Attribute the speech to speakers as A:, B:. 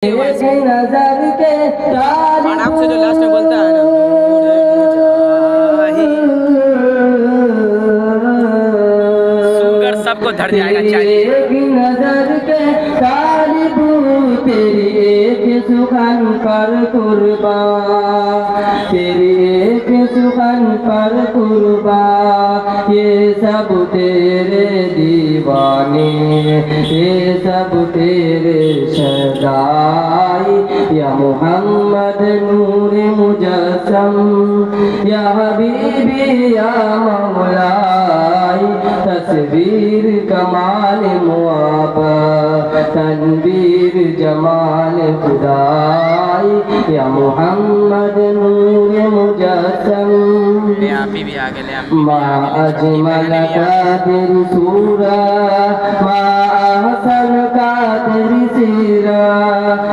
A: नजर के
B: आपसे जो लास्ट में बोलता है ना शुगर सबको धर जाएगा चाहिए
A: नजर के तालिबू तेरी एक सुखन पर कुर्बा तेरी एक सुखन पर कुर्बा ये सब तेरे दीवाने ये सब तेरे सदाई या मोहम्मद नूर मुजस्सम या हबीबी या मौलाई तस्वीर कमाल मुआबा तनवीर जमाल खुदाई या मोहम्मद नूर मुजस्सम
B: भी आ गए
A: मा अजमल का तेरी सूरत मा अहसन का तेरी सीरत